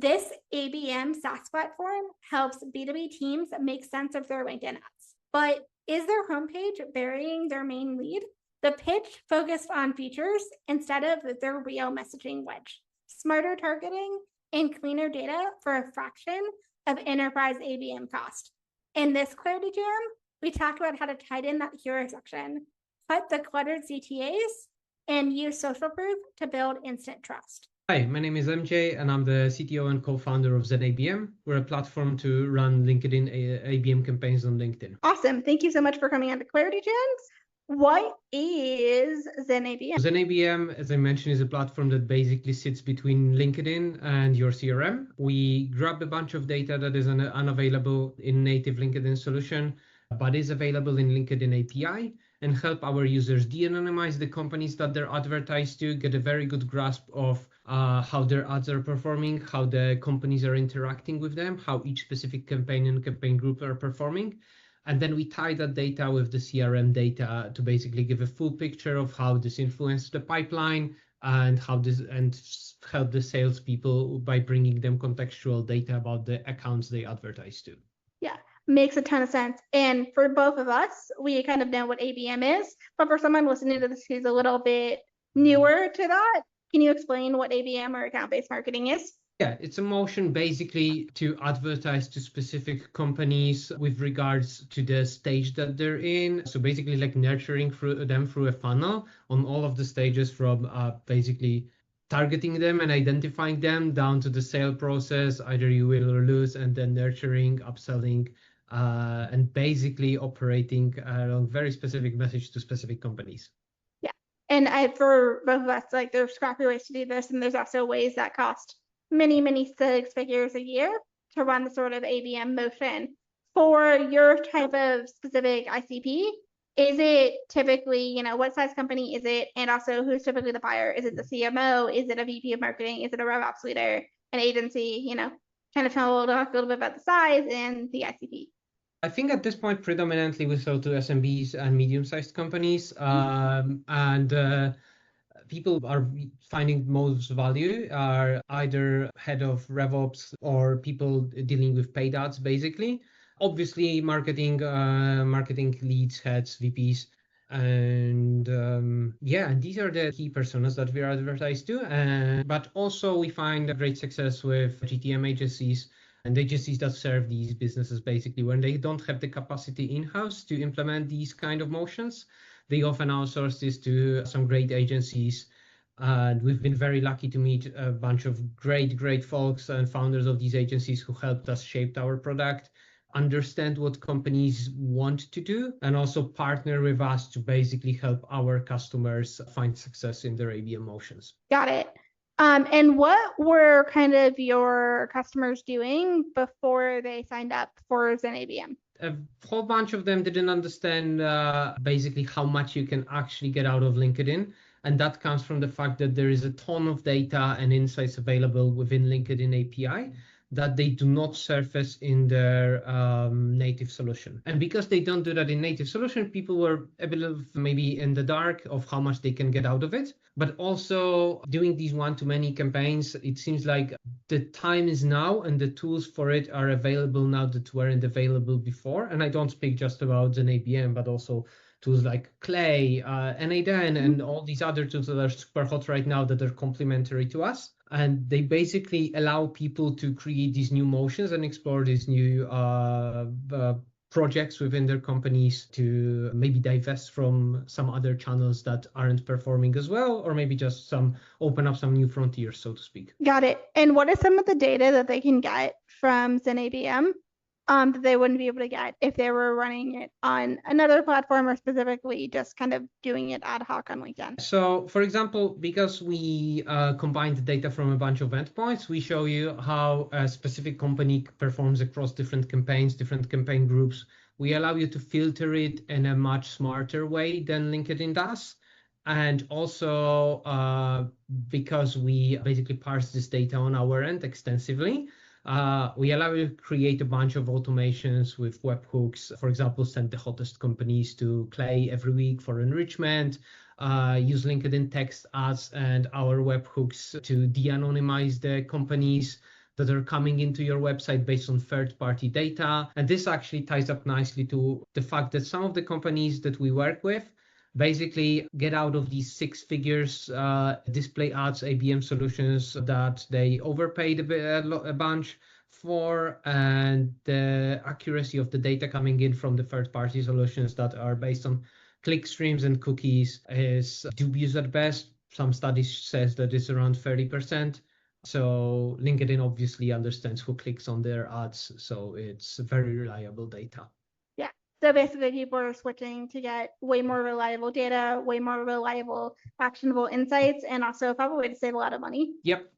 This ABM SaaS platform helps B2B teams make sense of their LinkedIn ads. But is their homepage burying their main lead? The pitch focused on features instead of their real messaging wedge. Smarter targeting and cleaner data for a fraction of enterprise ABM cost. In this Clarity Jam, we talk about how to tighten that hero section, cut the cluttered CTAs, and use social proof to build instant trust. Hi, my name is MJ, and I'm the CTO and co-founder of Zen ABM. We're a platform to run LinkedIn ABM campaigns on LinkedIn. Awesome. Thank you so much for coming on to Clarity Jams. What is Zen ABM? Zen ABM, as I mentioned, is a platform that basically sits between LinkedIn and your CRM. We grab a bunch of data that is unavailable in native LinkedIn solution, but is available in LinkedIn API, and help our users de-anonymize the companies that they're advertised to, get a very good grasp of how their ads are performing, how the companies are interacting with them, how each specific campaign and campaign group are performing. And then we tie that data with the CRM data to basically give a full picture of how this influenced the pipeline and how this and help the salespeople by bringing them contextual data about the accounts they advertise to. Yeah, makes a ton of sense. And for both of us, we kind of know what ABM is, but for someone listening to this who's a little bit newer to that, can you explain what ABM or account-based marketing is? Yeah, it's a motion basically to advertise to specific companies with regards to the stage that they're in. So basically like nurturing them through a funnel on all of the stages from basically targeting them and identifying them down to the sale process, either you will or lose, and then nurturing, upselling, and basically operating along very specific message to specific companies. And for both of us, like there's scrappy ways to do this, and there's also ways that cost many 6 figures a year to run the sort of ABM motion. For your type of specific ICP, is it typically, what size company is it? And also who's typically the buyer? Is it the CMO? Is it a VP of marketing? Is it a RevOps leader, an agency? Kind of talk a little bit about the size and the ICP. I think at this point, predominantly we sell to SMBs and medium-sized companies, and people are finding most value are either head of RevOps or people dealing with paid ads, basically. Obviously, marketing leads, heads, VPs, and these are the key personas that we are advertised to. But also we find great success with GTM agencies and agencies that serve these businesses basically when they don't have the capacity in-house to implement these kind of motions. They often outsource this to some great agencies. And we've been very lucky to meet a bunch of great folks and founders of these agencies who helped us shape our product, understand what companies want to do, and also partner with us to basically help our customers find success in their ABM motions. Got it. And what were kind of your customers doing before they signed up for Zen ABM? A whole bunch of them didn't understand basically how much you can actually get out of LinkedIn. And that comes from the fact that there is a ton of data and insights available within LinkedIn API that they do not surface in their native solution. And because they don't do that in native solution, people were a bit of maybe in the dark of how much they can get out of it. But also doing these one-to-many campaigns, it seems like the time is now and the tools for it are available now that weren't available before. And I don't speak just about an ABM, but also tools like Clay, N8N, and all these other tools that are super hot right now that are complementary to us. And they basically allow people to create these new motions and explore these new projects within their companies to maybe divest from some other channels that aren't performing as well, or maybe just open up some new frontiers, so to speak. Got it. And what is some of the data that they can get from Zen ABM that they wouldn't be able to get if they were running it on another platform or specifically just kind of doing it ad hoc on LinkedIn? So for example, because we combine the data from a bunch of endpoints, we show you how a specific company performs across different campaigns, different campaign groups. We allow you to filter it in a much smarter way than LinkedIn does. And also because we basically parse this data on our end extensively, we allow you to create a bunch of automations with webhooks. For example, send the hottest companies to Clay every week for enrichment, use LinkedIn text ads and our webhooks to de-anonymize the companies, that are coming into your website based on third-party data. And this actually ties up nicely to the fact that some of the companies that we work with basically get out of these six figures display ads ABM solutions that they overpaid a bunch for, and the accuracy of the data coming in from the third-party solutions that are based on click streams and cookies is dubious at best. Some studies says that it's around 30%. So LinkedIn obviously understands who clicks on their ads, so it's very reliable data. Yeah. So basically people are switching to get way more reliable data, way more reliable, actionable insights, and also probably to save a lot of money. Yep.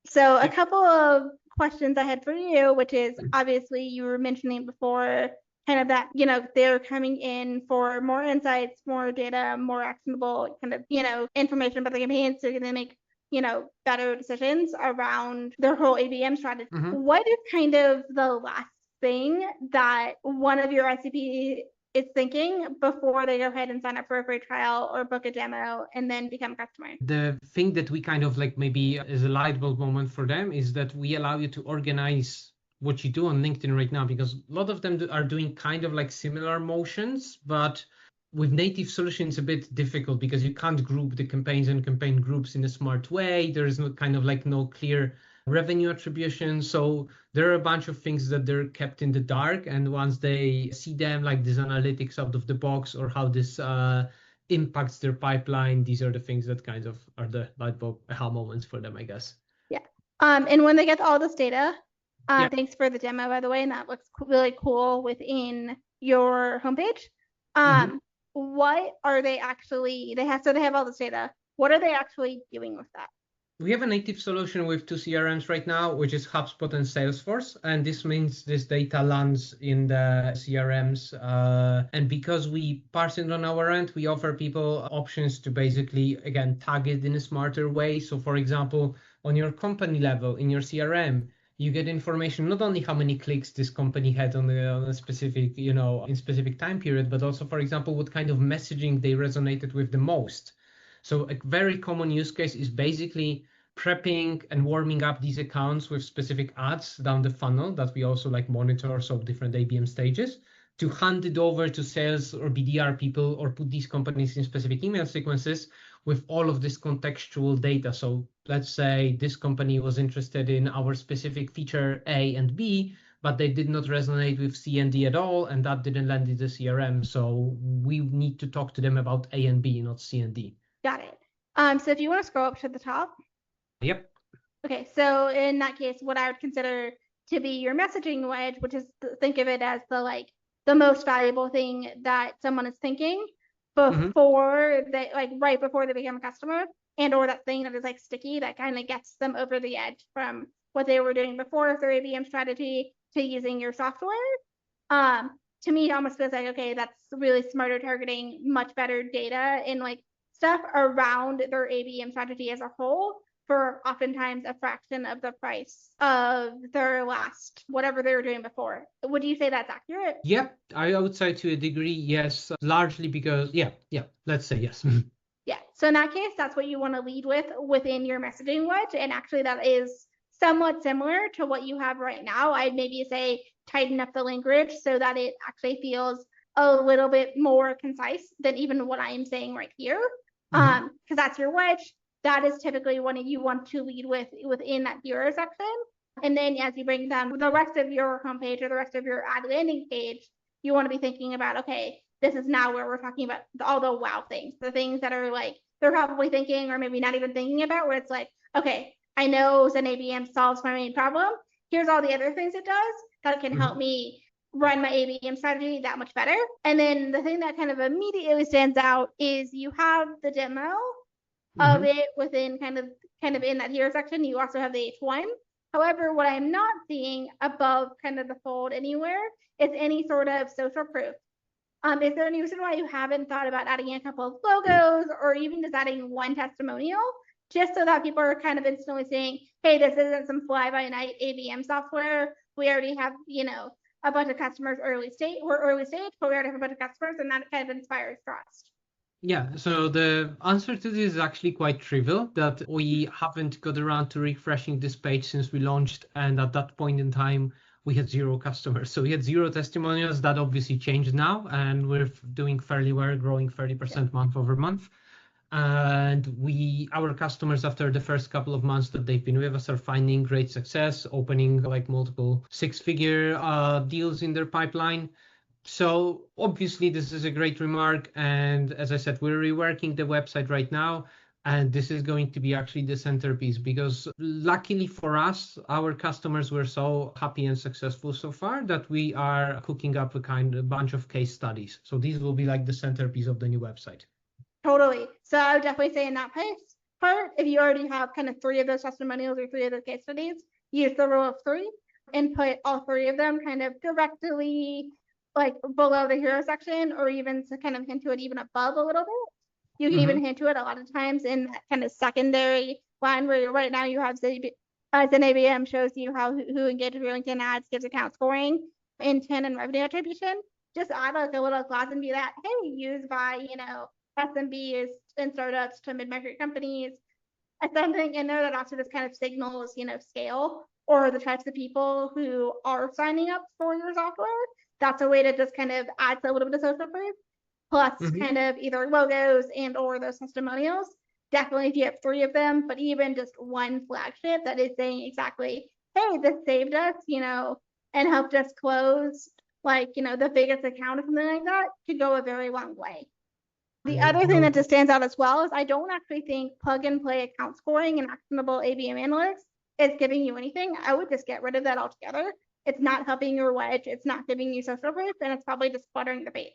So a couple of questions I had for you, which is obviously you were mentioning before kind of that, they're coming in for more insights, more data, more actionable kind of, information about the campaign so they can make, better decisions around their whole ABM strategy. What is kind of the last thing that one of your ICP is thinking before they go ahead and sign up for a free trial or book a demo and then become a customer? The thing that we kind of like maybe is a light bulb moment for them is that we allow you to organize what you do on LinkedIn right now, because a lot of them are doing kind of like similar motions, but with native solutions, a bit difficult because you can't group the campaigns and campaign groups in a smart way. There is no kind of like no clear revenue attribution. So there are a bunch of things that they're kept in the dark. And once they see them, like this analytics out of the box or how this impacts their pipeline, these are the things that kind of are the light bulb aha moments for them, I guess. Yeah. And when they get all this data, thanks for the demo, by the way, and that looks really cool within your homepage. What are they actually, they have all this data. What are they actually doing with that? We have a native solution with two CRMs right now, which is HubSpot and Salesforce. And this means this data lands in the CRMs. And because we parse it on our end, we offer people options to basically, again, tag it in a smarter way. So for example, on your company level, in your CRM, you get information not only how many clicks this company had on a specific, in specific time period, but also, for example, what kind of messaging they resonated with the most. So a very common use case is basically prepping and warming up these accounts with specific ads down the funnel that we also like monitor, so different ABM stages, to hand it over to sales or BDR people or put these companies in specific email sequences with all of this contextual data. So let's say this company was interested in our specific feature A and B, but they did not resonate with C and D at all, and that didn't land in the CRM. So we need to talk to them about A and B, not C and D. Got it. So if you want to scroll up to the top. Yep. Okay, so in that case, what I would consider to be your messaging wedge, which is think of it as the most valuable thing that someone is thinking before they right before they become a customer, and or that thing that is sticky that kind of gets them over the edge from what they were doing before their ABM strategy to using your software. To me, it almost feels like, okay, that's really smarter targeting, much better data and stuff around their ABM strategy as a whole for oftentimes a fraction of the price of their last whatever they were doing before. Would you say that's accurate? Yep, I would say to a degree, yes, largely because, let's say yes. Yeah, so in that case, that's what you want to lead with within your messaging wedge. And actually that is somewhat similar to what you have right now. I'd maybe say tighten up the language so that it actually feels a little bit more concise than even what I'm saying right here. Because that's your wedge. That is typically what you want to lead with within that hero section. And then as you bring them the rest of your homepage or the rest of your ad landing page, you want to be thinking about, okay, this is now where we're talking about all the wow things, the things that are they're probably thinking or maybe not even thinking about, where it's okay, I know Zen ABM solves my main problem. Here's all the other things it does that can help me run my ABM strategy that much better. And then the thing that kind of immediately stands out is you have the demo of it within kind of in that hero section. You also have the H1. However, what I'm not seeing above kind of the fold anywhere is any sort of social proof. Is there any reason why you haven't thought about adding a couple of logos or even just adding one testimonial, just so that people are kind of instantly saying, hey, this isn't some fly-by-night ABM software. We already have, a bunch of customers early stage, but we already have a bunch of customers, and that kind of inspires trust. Yeah, so the answer to this is actually quite trivial, that we haven't got around to refreshing this page since we launched, and at that point in time, we had 0 customers. So we had 0 testimonials. That obviously changed now, and we're doing fairly well, growing 30% month over month. And our customers, after the first couple of months that they've been with us, are finding great success, opening like multiple six-figure deals in their pipeline. So obviously this is a great remark, and as I said, we're reworking the website right now, and this is going to be actually the centerpiece, because luckily for us, our customers were so happy and successful so far that we are cooking up a bunch of case studies. So these will be like the centerpiece of the new website. Totally. So I would definitely say in that part, if you already have kind of 3 of those testimonials or 3 of those case studies, use the rule of 3 and put all 3 of them kind of directly like below the hero section, or even to kind of hint to it even above a little bit. You can even hint to it a lot of times in that kind of secondary line where right now you have as an ABM shows you who engaged with your LinkedIn ads, gives account scoring, intent, and revenue attribution. Just add like a little clause and be that, hey, used by, SMBs and startups to mid-market companies. Something in there that also just kind of signals, scale or the types of people who are signing up for your software. That's a way to just kind of add a little bit of social proof, plus kind of either logos and or those testimonials. Definitely if you have 3 of them, but even just one flagship that is saying exactly, hey, this saved us, and helped us close the biggest account or something like that, could go a very long way. The other thing that just stands out as well is I don't actually think plug and play account scoring and actionable ABM analytics is giving you anything. I would just get rid of that altogether. It's not helping your wedge. It's not giving you social proof, and it's probably just cluttering the page.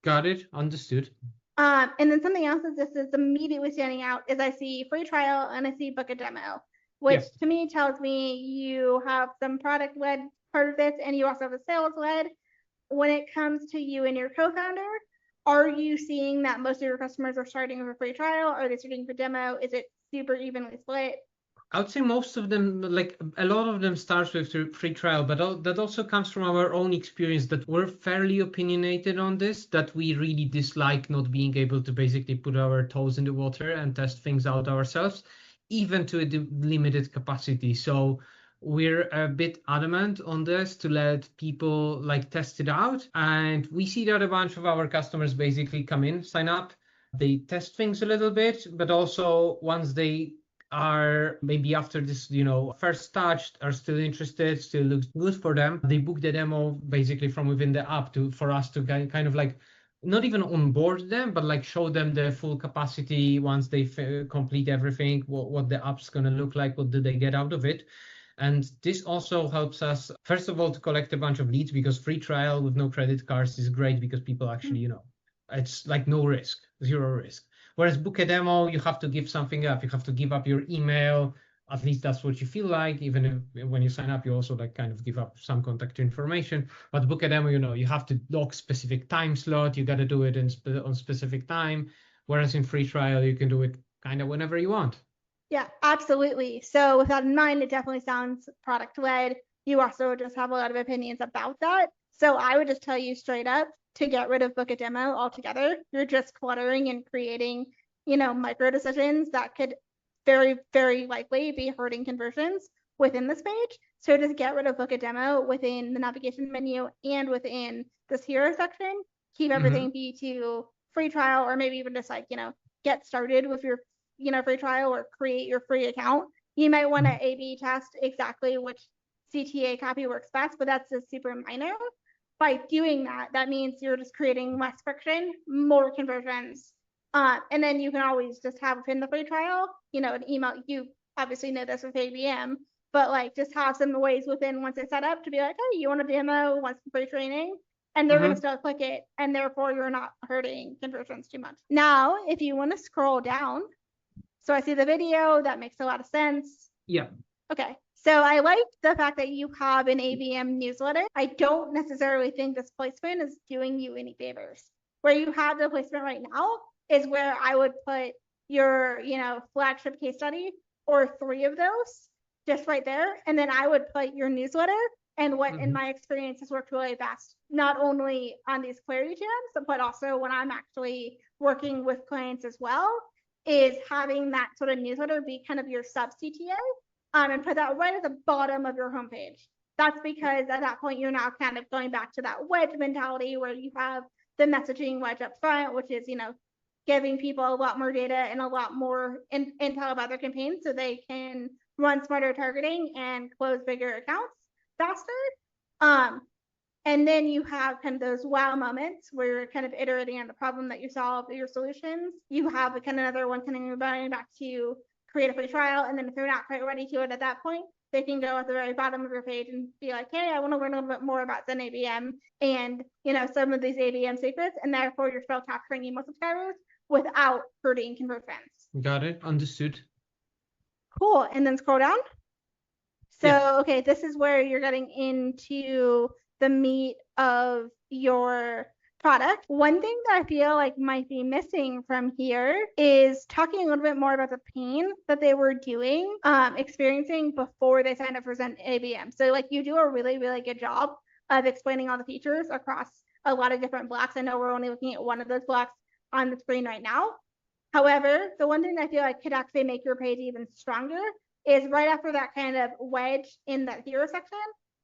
Got it. Understood. And then something else is immediately standing out is I see free trial and I see book a demo, which to me tells me you have some product led part of this, and you also have a sales led. When it comes to you and your co-founder, are you seeing that most of your customers are starting with a free trial? Are they starting for demo? Is it super evenly split? I would say most of them, like a lot of them, starts with free trial, but that also comes from our own experience that we're fairly opinionated on this, that we really dislike not being able to basically put our toes in the water and test things out ourselves, even to a limited capacity. So we're a bit adamant on this to let people like test it out. And we see that a bunch of our customers basically come in, sign up, they test things a little bit, but also once they are maybe after this, first touch, are still interested, still looks good for them, they book the demo basically from within the app for us to kind of like not even onboard them, but like show them the full capacity once they complete everything, what the app's going to look like, what do they get out of it. And this also helps us, first of all, to collect a bunch of leads, because free trial with no credit cards is great because people actually, it's like no risk, 0 risk. Whereas book a demo, you have to give something up. You have to give up your email. At least that's what you feel like. Even if when you sign up, you also like kind of give up some contact information. But book a demo, you have to lock specific time slot. You got to do it on specific time. Whereas in free trial, you can do it kind of whenever you want. Yeah, absolutely. So with that in mind, it definitely sounds product led. You also just have a lot of opinions about that. So I would just tell you straight up to get rid of book a demo altogether. You're just cluttering and creating, micro decisions that could very, very likely be hurting conversions within this page. So just get rid of book a demo within the navigation menu and within this hero section. Keep everything be to free trial, or maybe even just get started with your free trial or create your free account. You might want to A/B test exactly which CTA copy works best, but that's just super minor. By doing that, that means you're just creating less friction, more conversions. And then you can always just have within the free trial, an email. You obviously know this with ABM, but just have some ways within once it's set up to be like, hey, you want a demo, want some free training? And they're going to still click it, and therefore you're not hurting conversions too much. Now, if you want to scroll down, so I see the video, that makes a lot of sense. Yeah. Okay. So I like the fact that you have an ABM newsletter. I don't necessarily think this placement is doing you any favors. Where you have the placement right now is where I would put your, flagship case study or 3 of those just right there. And then I would put your newsletter And what in my experience has worked really best, not only on these query jams, but also when I'm actually working with clients as well, is having that sort of newsletter be kind of your sub CTA, and put that right at the bottom of your homepage. That's because at that point, you're now kind of going back to that wedge mentality where you have the messaging wedge up front, which is, giving people a lot more data and a lot more intel about their campaigns so they can run smarter targeting and close bigger accounts faster. And then you have kind of those wow moments where you're kind of iterating on the problem that you solve, your solutions. You have kind of another one coming back to create a free trial. And then if they're not quite ready to it at that point, they can go at the very bottom of your page and be like, hey, I want to learn a little bit more about Zen ABM and, some of these ABM secrets. And therefore, you're still capturing email subscribers without hurting conversions. Got it. Understood. Cool. And then scroll down. So, Yeah. okay, this is where you're getting into the meat of your product. One thing that I feel like might be missing from here is talking a little bit more about the pain that they were experiencing before they signed up for Zen ABM. So like you do a really, really good job of explaining all the features across a lot of different blocks. I know we're only looking at one of those blocks on the screen right now. However, the one thing I feel like could actually make your page even stronger is right after that kind of wedge in that hero section,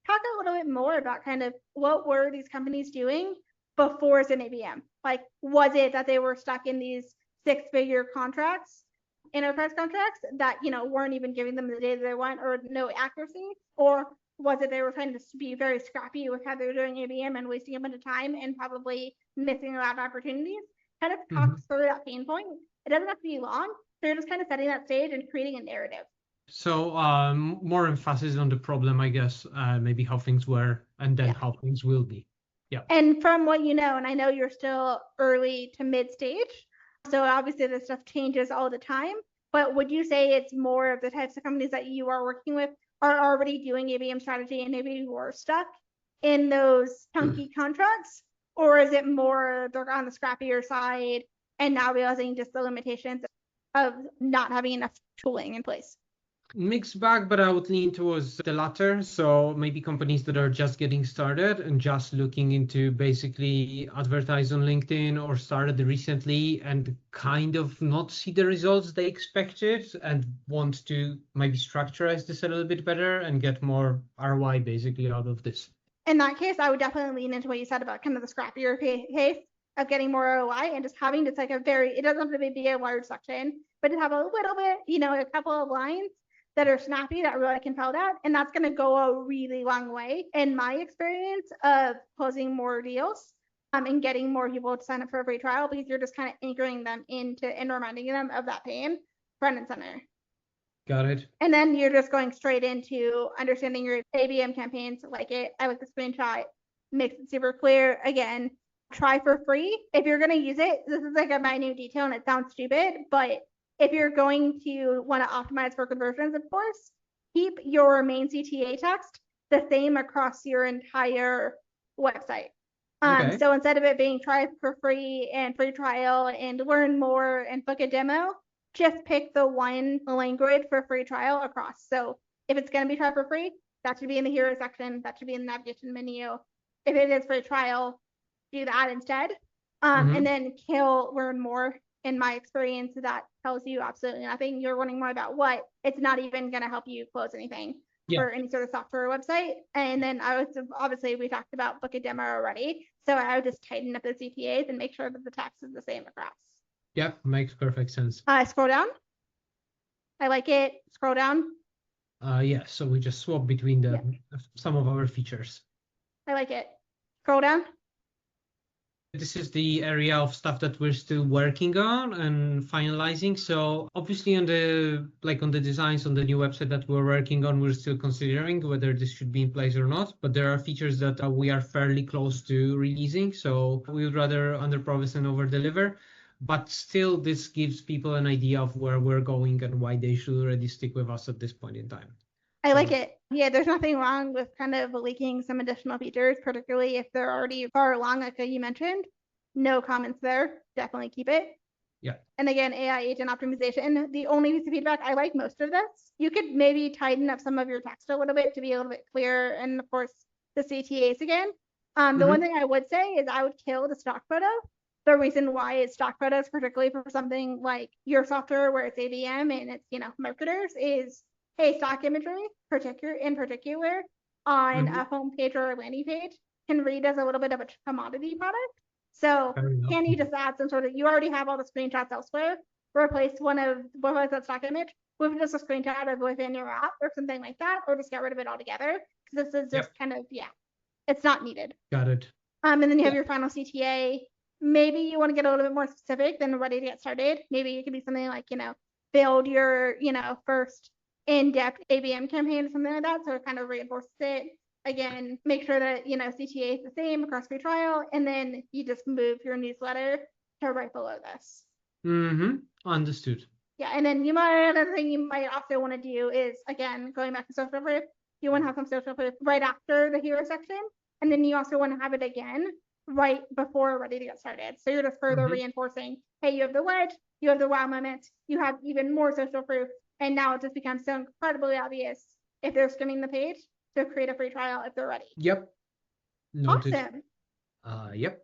talk a little bit more about kind of what were these companies doing before Zen ABM? Like, was it that they were stuck in these 6-figure contracts, enterprise contracts that, weren't even giving them the data they want or no accuracy? Or was it they were trying to be very scrappy with how they were doing ABM and wasting a bunch of time and probably missing a lot of opportunities? Kind of talks through that pain point. It doesn't have to be long. So you're just kind of setting that stage and creating a narrative. So more emphasis on the problem, I guess, maybe how things were and then how things will be. Yeah. And from what you know, and I know you're still early to mid stage, so obviously this stuff changes all the time, but would you say it's more of the types of companies that you are working with are already doing ABM strategy and maybe you are stuck in those chunky contracts? Or is it more they're on the scrappier side and now realizing just the limitations of not having enough tooling in place? Mixed bag, but I would lean towards the latter. So maybe companies that are just getting started and just looking into basically advertise on LinkedIn or started recently and kind of not see the results they expected and want to maybe structurize this a little bit better and get more ROI basically out of this. In that case, I would definitely lean into what you said about kind of the scrappier pace of getting more ROI and just having just like it doesn't have to be a large section, but to have a little bit, a couple of lines that are snappy that really can tell that. And that's going to go a really long way in my experience of closing more deals and getting more people to sign up for a free trial because you're just kind of anchoring them into and reminding them of that pain front and center. Got it. And then you're just going straight into understanding your ABM campaigns. I like the screenshot, makes it super clear. Again, try for free. If you're going to use it, this is like a minute detail and it sounds stupid, but if you're going to want to optimize for conversions, of course, keep your main CTA text the same across your entire website. Okay. So instead of it being try for free and free trial and learn more and book a demo, just pick the one language for free trial across. So if it's going to be try for free, that should be in the hero section. That should be in the navigation menu. If it is free trial, do that instead. And then kill learn more. In my experience, that tells you absolutely nothing. You're learning more about what. It's not even going to help you close anything for any sort of software website. And then obviously we talked about book a demo already. So I would just tighten up the CTAs and make sure that the text is the same across. Yeah, makes perfect sense. Scroll down. I like it. Scroll down. Yeah, so we just swap between some of our features. I like it. Scroll down. This is the area of stuff that we're still working on and finalizing. So obviously on the designs on the new website that we're working on, we're still considering whether this should be in place or not. But there are features that we are fairly close to releasing. So we would rather under-promise and over-deliver. But still, this gives people an idea of where we're going and why they should already stick with us at this point in time. I like it. Yeah, there's nothing wrong with kind of leaking some additional features, particularly if they're already far along, like you mentioned. No comments there. Definitely keep it. Yeah. And again, AI agent optimization. The only piece of feedback, I like most of this. You could maybe tighten up some of your text a little bit to be a little bit clearer. And of course, the CTAs again. The one thing I would say is I would kill the stock photo. The reason why is stock photos, particularly for something like your software where it's ABM and it's, marketers, is hey, stock imagery, in particular, on a homepage or a landing page can read as a little bit of a commodity product. So can you just add some sort of, you already have all the screenshots elsewhere, replace that stock image with just a screenshot of within your app or something like that, or just get rid of it altogether. Because this is just kind of, it's not needed. Got it. And then you have your final CTA. Maybe you want to get a little bit more specific than ready to get started. Maybe it could be something like, build your, first in-depth ABM campaign or something like that. So it kind of reinforces it. Again, make sure that, CTA is the same across free trial, and then you just move your newsletter to right below this. Understood. Yeah, and then another thing you might also want to do is, again, going back to social proof, you want to have some social proof right after the hero section, and then you also want to have it again right before ready to get started. So you're just further reinforcing, hey, you have the wedge, you have the wow moment, you have even more social proof, and now it just becomes so incredibly obvious if they're skimming the page to create a free trial if they're ready. Yep. Noted. Awesome. Yep.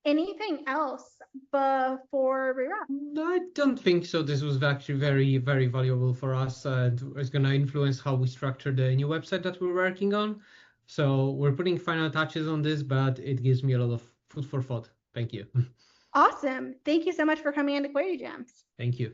Anything else before we wrap? I don't think so. This was actually very, very valuable for us. It's going to influence how we structure the new website that we're working on. So we're putting final touches on this, but it gives me a lot of food for thought. Thank you. Awesome. Thank you so much for coming into Query Gems. Thank you.